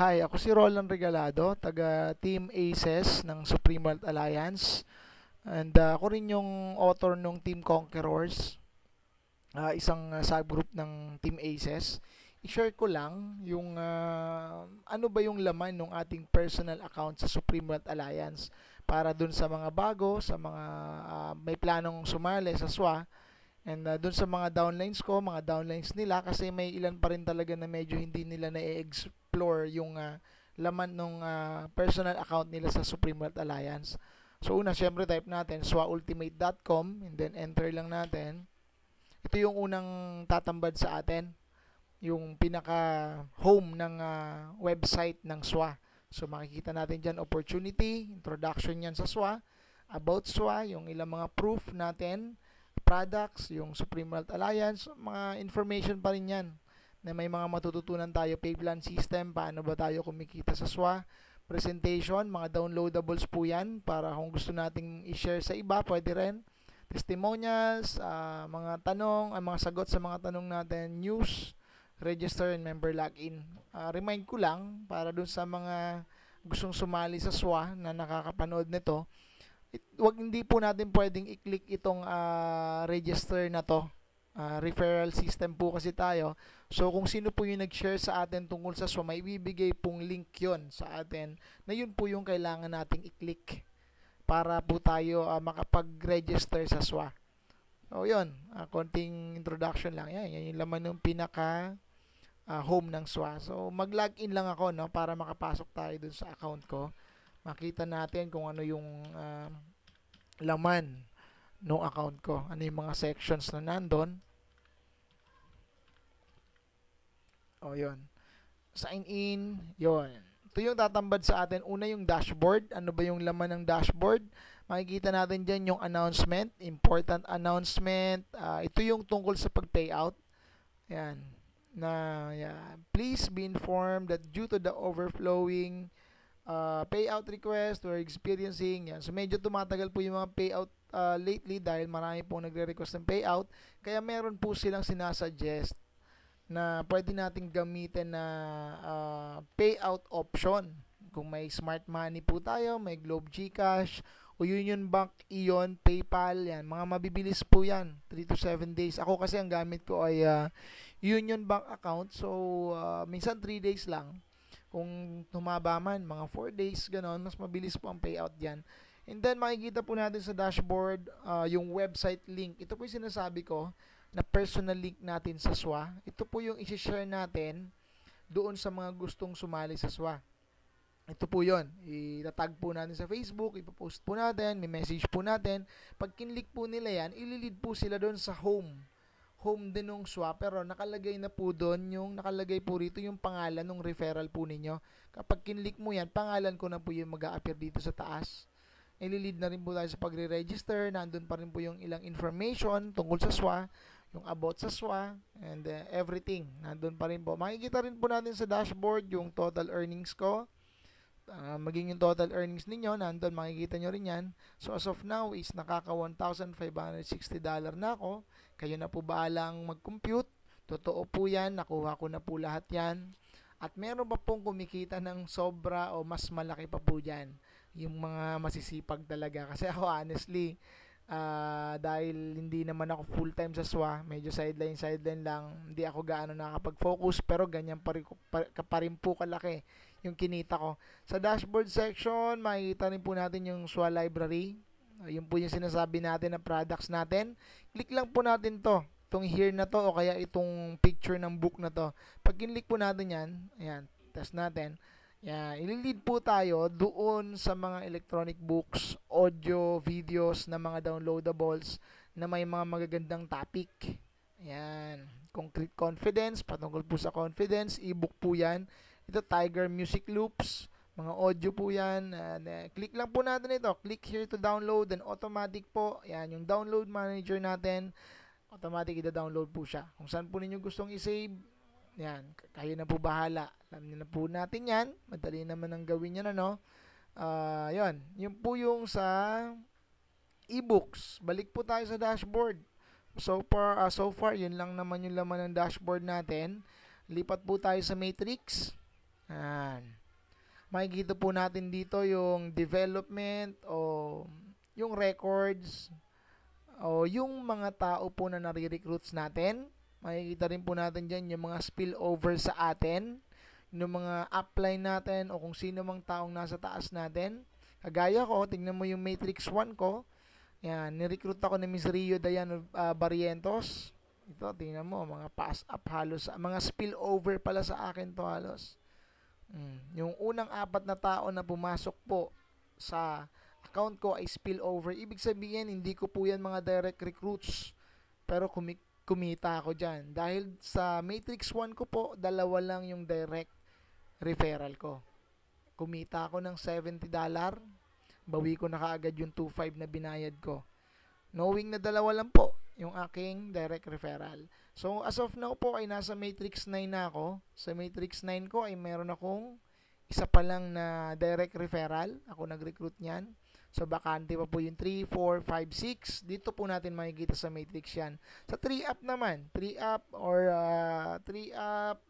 Hi, ako si Roland Regalado, taga Team Aces ng Supreme Wealth Alliance. And ako rin yung author ng Team Conquerors, isang subgroup ng Team Aces. I-share ko lang yung ano ba yung laman ng ating personal account sa Supreme Wealth Alliance para dun sa mga bago, sa mga may planong sumali sa SWA. And doon sa mga downlines ko, mga downlines nila, kasi may ilan pa rin talaga na medyo hindi nila na-explore yung laman ng personal account nila sa Supreme Wealth Alliance. So una, syempre type natin swaultimate.com and then enter lang natin. Ito yung unang tatambad sa atin, yung pinaka home ng website ng SWA. So makikita natin dyan opportunity, introduction yan sa SWA, about SWA, yung ilang mga proof natin, products, yung Supreme Wealth Alliance, mga information pa rin yan na may mga matututunan tayo, pay plan system, paano ba tayo kumikita sa SWA, presentation, mga downloadables po yan para kung gusto nating i-share sa iba, pwede rin. Testimonials, mga tanong, mga sagot sa mga tanong natin, news, register and member login. Remind ko lang para dun sa mga gustong sumali sa SWA na nakakapanood nito, wag hindi po natin pwedeng i-click itong register na to. Referral system po kasi tayo. So kung sino po yung nag-share sa atin tungkol sa SWA, may bibigay pong link yon sa atin na yun po yung kailangan nating i-click para po tayo makapag-register sa SWA. So yun, konting introduction lang. Yan yung laman ng pinaka home ng SWA. So mag-login lang ako, no, para makapasok tayo dun sa account ko. Makita natin kung ano yung laman ng account ko. Ano yung mga sections na nandun. O, yun. Sign in. Yun. Ito yung tatambad sa atin. Una yung dashboard. Ano ba yung laman ng dashboard? Makikita natin dyan yung announcement. Important announcement. Ito yung tungkol sa pag-payout. Yan. Please be informed that due to the overflowing payout request we're experiencing, yan. So medyo tumatagal po yung mga payout lately dahil marami pong nagre-request ng payout. Kaya meron po silang sinasuggest na pwede nating gamitin na payout option. Kung may smart money po tayo, may Globe GCash, o Union Bank, Ion, PayPal, yan. Mga mabibilis po yan, 3 to 7 days. Ako kasi ang gamit ko ay Union Bank account. So, minsan 3 days lang. Kung tumaba man, mga 4 days, ganon, mas mabilis po ang payout dyan. And then, makikita po natin sa dashboard yung website link. Ito po yung sinasabi ko na personal link natin sa SWA. Ito po yung isi-share natin doon sa mga gustong sumali sa SWA. Ito po yun. Itatag po natin sa Facebook, ipopost po natin, may message po natin. Pag kinlik po nila yan, ililid po sila doon sa home din ng SWA, pero nakalagay na po doon nakalagay po rito yung pangalan ng referral po ninyo. Kapag kinlik mo yan, pangalan ko na po yung mag-a-appear dito sa taas. Ililid na rin po tayo sa pagre-register, nandun pa rin po yung ilang information tungkol sa SWA, yung about sa SWA, and everything, nandun pa rin po. Makikita rin po natin sa dashboard yung total earnings ko, maging yung total earnings ninyo, nandun makikita nyo rin yan. So as of now is nakaka $1,560 na ako. Kayo na po bahalang mag-compute. Totoo po yan, nakuha ko na po lahat yan. At meron pa pong kumikita ng sobra o mas malaki pa po dyan. Yung mga masisipag talaga. Kasi ako honestly, dahil hindi naman ako full time sa SWA, medyo sideline lang, hindi ako gaano nakakapag-focus, pero ganyan pa rin po kalaki yung kinita ko. Sa dashboard section, makikita rin po natin yung SWA library. Yun po yung sinasabi natin na products natin. Click lang po natin itong here na to, o kaya itong picture ng book na to. Pag kinlik po natin yan, ayan, test natin. Yeah, ililid po tayo doon sa mga electronic books, audio, videos na mga downloadables na may mga magagandang topic. Ayan. Concrete Confidence, patungkol po sa confidence, ebook po yan. Ito, Tiger Music Loops, mga audio po yan. Click lang po natin ito. Click here to download, and automatic po. Ayan, yung download manager natin, automatic ida-download po siya. Kung saan po ninyo gustong i-save, yan, kayo na po bahala. Alam niyo na po natin yan. Madali naman ang gawin yan, ano? Yun. Yun po yung sa e-books. Balik po tayo sa dashboard. So far, yun lang naman yung laman ng dashboard natin. Lipat po tayo sa matrix. Yan. Makikita po natin dito yung development o yung records o yung mga tao po na nare-recruits natin. Makikita rin po natin dyan yung mga spillover sa atin, yung mga upline natin o kung sino mang taong nasa taas natin. Kagaya ko, tingnan mo yung Matrix 1 ko. Yan, ni-recruit ako ni Miss Rio Dayan Barrientos. Ito, tingnan mo, mga pass up halos, mga spillover pala sa akin to halos. Yung unang apat na tao na pumasok po sa account ko ay spillover. Ibig sabihin, hindi ko po yan mga direct recruits. Pero kumita ako dyan. Dahil sa Matrix 1 ko po, dalawa lang yung direct referral ko. Kumita ako ng $70. Bawi ko na kaagad yung 2.5 na binayad ko. Knowing na dalawa lang po yung aking direct referral. So, as of now po ay nasa Matrix 9 na ako. Sa Matrix 9 ko ay meron akong isa pa lang na direct referral. Ako nag-recruit niyan. So, bakante pa po yung 3, 4, 5, 6. Dito po natin makikita sa Matrix yan. Sa 3-up naman, 3-up or 3-up,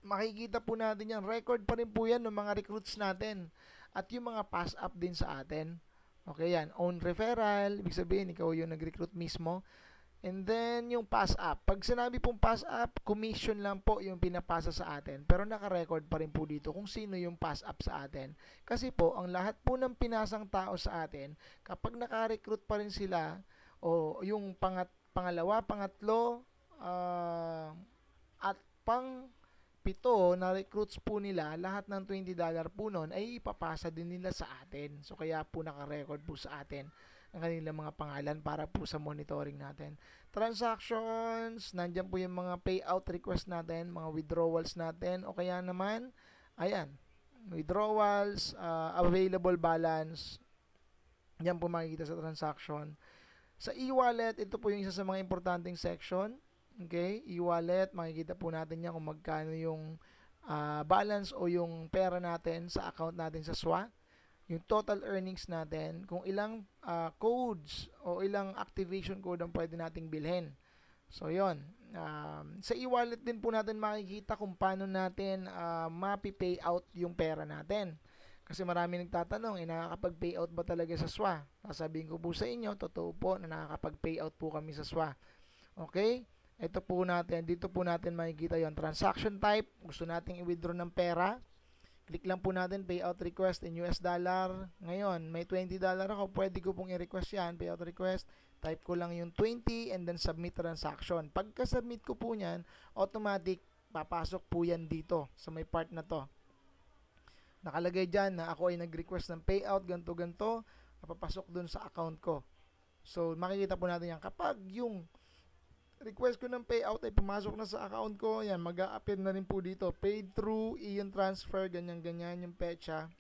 makikita po natin yan. Record pa rin po yan ng mga recruits natin. At yung mga pass-up din sa atin. Okay, yan. Own referral. Ibig sabihin, ikaw yung nag-recruit mismo. And then, yung pass-up. Pag sinabi pong pass-up, commission lang po yung pinapasa sa atin. Pero naka-record pa rin po dito kung sino yung pass-up sa atin. Kasi po, ang lahat po ng pinasang tao sa atin, kapag naka-recruit pa rin sila, o yung pangalawa, pangatlo, at pito na recruits po nila, lahat ng $20 po nun ay ipapasa din nila sa atin. So kaya po naka-record po sa atin ang kanilang mga pangalan para po sa monitoring natin. Transactions, nandyan po yung mga payout request natin, mga withdrawals natin, o kaya naman, ayan, withdrawals, available balance, yan po makikita sa transaction. Sa e-wallet, ito po yung isa sa mga importanteng section. Okay, e-wallet, makikita po natin yan kung magkano yung balance o yung pera natin sa account natin sa SWA. Yung total earnings natin, kung ilang codes o ilang activation code ang pwede nating bilhin. So, yon. Sa e-wallet din po natin makikita kung paano natin mapi-pay out yung pera natin. Kasi marami nagtatanong, nakakapag-payout ba talaga sa SWA? Sasabihin ko po sa inyo, totoo po na nakakapag-payout po kami sa SWA. Okay? Ito po natin, dito po natin makikita yon. Transaction type, gusto nating i-withdraw ng pera. Click lang po natin, payout request in US dollar. Ngayon, may $20 ako, pwede ko pong i-request yan, payout request. Type ko lang yung 20 and then submit transaction. Pagka-submit ko po yan, automatic, papasok po yan dito sa may part na to. Nakalagay dyan na ako ay nag-request ng payout, ganto-ganto, papasok dun sa account ko. So, makikita po natin yan. Kapag yung request ko ng payout ay pumasok na sa account ko, yan, mag-a-appear na rin po dito. Paid through Ion Transfer, ganyan-ganyan yung petsa.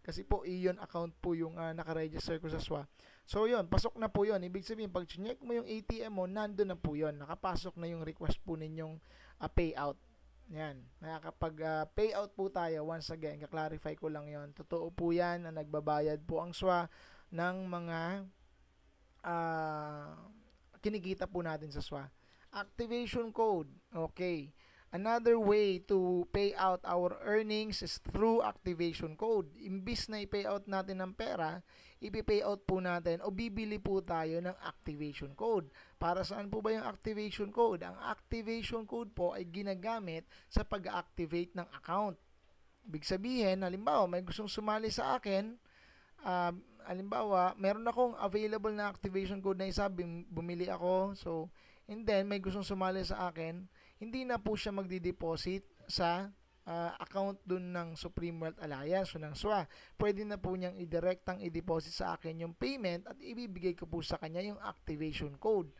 Kasi po, Ion account po yung nakaregister ko sa SWA. So, yun, pasok na po yun. Ibig sabihin, pag check mo yung ATM mo, nandun na po yun. Nakapasok na yung request po ninyong payout. Yan, nakakapag-payout po tayo. Once again, kaklarify ko lang yon. Totoo po yan na nagbabayad po ang SWA ng mga kinikita po natin sa SWA. Activation code. Okay. Another way to pay out our earnings is through activation code. Imbis na i-pay out natin ng pera, i-pay out po natin o bibili po tayo ng activation code. Para saan po ba yung activation code? Ang activation code po ay ginagamit sa pag-activate ng account. Ibig sabihin, halimbawa, may gustong sumali sa akin, halimbawa, meron akong available na activation code na isa, bumili ako, so, and then, may gustong sumali sa akin, hindi na po siya magdi-deposit sa account dun ng Supreme Wealth Alliance o ng SWA. Pwede na po niyang i-directang i-deposit sa akin yung payment at ibibigay ko po sa kanya yung activation code.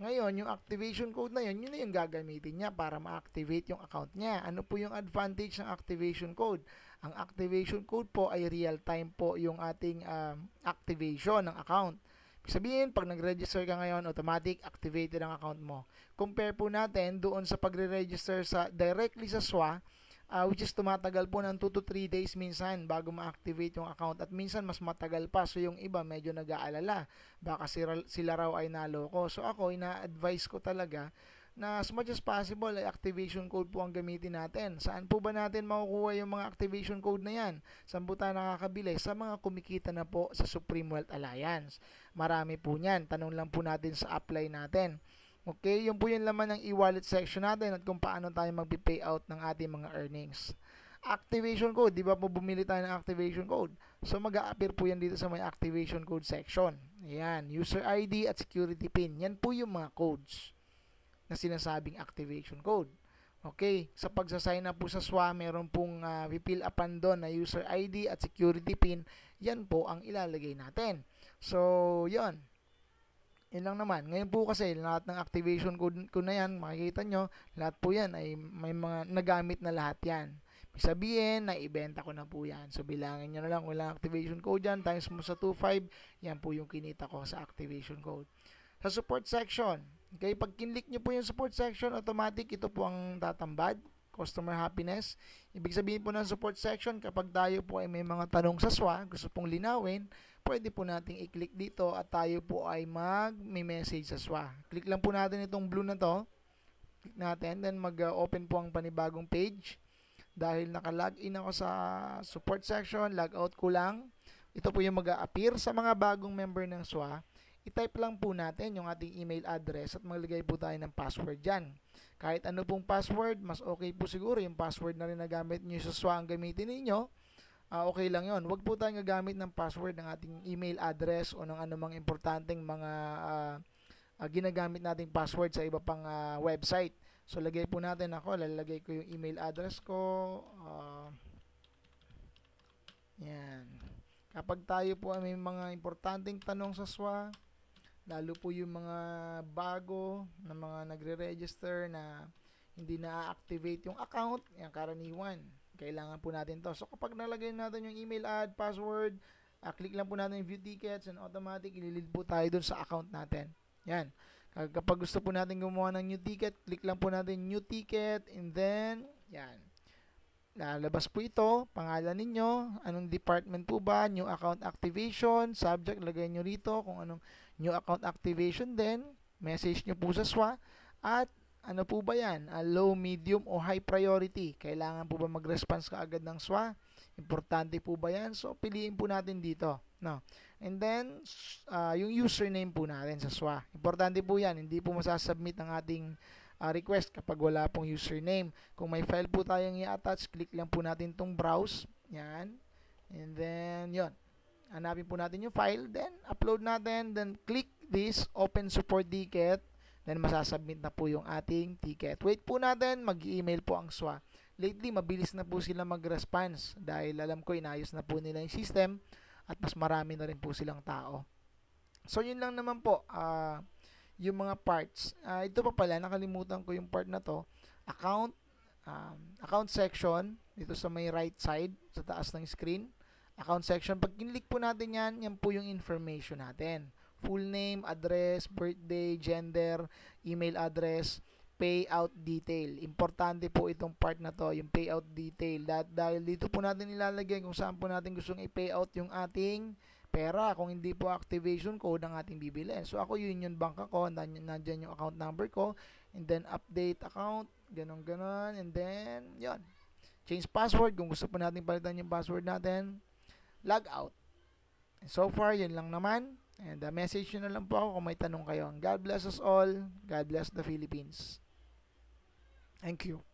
Ngayon, yung activation code na yun na yung gagamitin niya para ma-activate yung account niya. Ano po yung advantage ng activation code? Ang activation code po ay real-time po yung ating activation ng account. Sabihin, pag nag-register ka ngayon, automatic activated ang account mo. Compare po natin doon sa pagre-register directly sa SWA, which is tumatagal po ng 2 to 3 days minsan bago ma-activate yung account at minsan mas matagal pa. So yung iba medyo nag-aalala, baka sila raw ay naloko. So ako, ina-advise ko talaga na as much as possible ay activation code po ang gamitin natin. Saan po ba natin makukuha yung mga activation code na yan? Saan po tayo nakakabili? Sa mga kumikita na po sa Supreme Wealth Alliance. Marami po niyan. Tanong lang po natin sa apply natin. Okay, yun po yung laman ng e-wallet section natin at kung paano tayo mag-payout ng ating mga earnings. Activation code, di ba po bumili tayo ng activation code? So mag-a-appear po yan dito sa may activation code section. Ayan, user ID at security PIN. Yan po yung mga codes na sinasabing activation code. Okay, sa pagsasign up po sa SWA, meron pong fill upan doon na user ID at security PIN. Yan po ang ilalagay natin. So, yon. Yun lang naman. Ngayon po kasi, lahat ng activation code ko na yan, makikita nyo, lahat po yan ay may mga nagamit na lahat yan. Ibig sabihin, na-ibenta ko na po yan. So, bilangin nyo na lang kung ilang activation code yan, times mo sa 2.5, yan po yung kinita ko sa activation code. Sa support section, okay, pag kinlik nyo po yung support section, automatic ito po ang tatambad, customer happiness. Ibig sabihin po ng support section, kapag tayo po ay may mga tanong sa SWA, gusto pong linawin, pwede po nating i-click dito at tayo po ay mag-message sa SWA. Click lang po natin itong blue na to. Click natin, then mag-open po ang panibagong page. Dahil naka-login ako sa support section, logout ko lang. Ito po yung mag-a-appear sa mga bagong member ng SWA. I-type lang po natin yung ating email address at maglagay po tayo ng password dyan. Kahit ano pong password, mas okay po siguro yung password na rin na gamit nyo sa SWA ang gamitin ninyo. Okay lang yon. Huwag po tayong gagamit ng password ng ating email address o ng anumang importanteng mga ginagamit nating password sa iba pang website. So, lagay po natin ako. Lalagay ko yung email address ko. Yan. Kapag tayo po ay may mga importanteng tanong sa SWA, lalo po yung mga bago na mga nagre-register na hindi na-activate yung account, yung karaniwan, kailangan po natin to. So kapag nalagay natin yung email ad, password, click lang po natin yung view tickets and automatic ililid po tayo dun sa account natin. Yan. Kapag gusto po natin gumawa ng new ticket, click lang po natin new ticket and then, yan. Lalabas po ito, pangalan ninyo, anong department po ba, new account activation, subject, lagay nyo rito kung anong new account activation din, message nyo po sa SWA, at ano po ba yan, low, medium, o high priority, kailangan po ba mag-response ka agad ng SWA, importante po ba yan, so piliin po natin dito, no? And then, yung username po natin sa SWA, importante po yan, hindi po masasubmit ang ating request kapag wala pong username. Kung may file po tayong i-attach, click lang po natin itong browse. Yan. And then, yon. Hanapin po natin yung file. Then, upload natin. Then, click this open support ticket. Then, masasubmit na po yung ating ticket. Wait po natin. Mag-email po ang SWA. Lately, mabilis na po sila mag-response dahil alam ko, inayos na po nila yung system at mas marami na rin po silang tao. So, yun lang naman po. Yung mga parts. Ito pa pala, nakalimutan ko yung part na to. Account section, dito sa may right side, sa taas ng screen. Account section, pag kinlik po natin yan, yan po yung information natin. Full name, address, birthday, gender, email address, payout detail. Importante po itong part na to, yung payout detail. Dahil dito po natin ilalagay kung saan po natin gustong i-payout yung ating pera kung hindi po activation code ang ating bibilhin. So ako Union Bank ako, nandyan yung account number ko, and then update account, ganon, and then yon. Change password kung gusto po natin palitan yung password natin. Log out. And so far, yun lang naman. And message nyo na lang po ako kung may tanong kayo. God bless us all. God bless the Philippines. Thank you.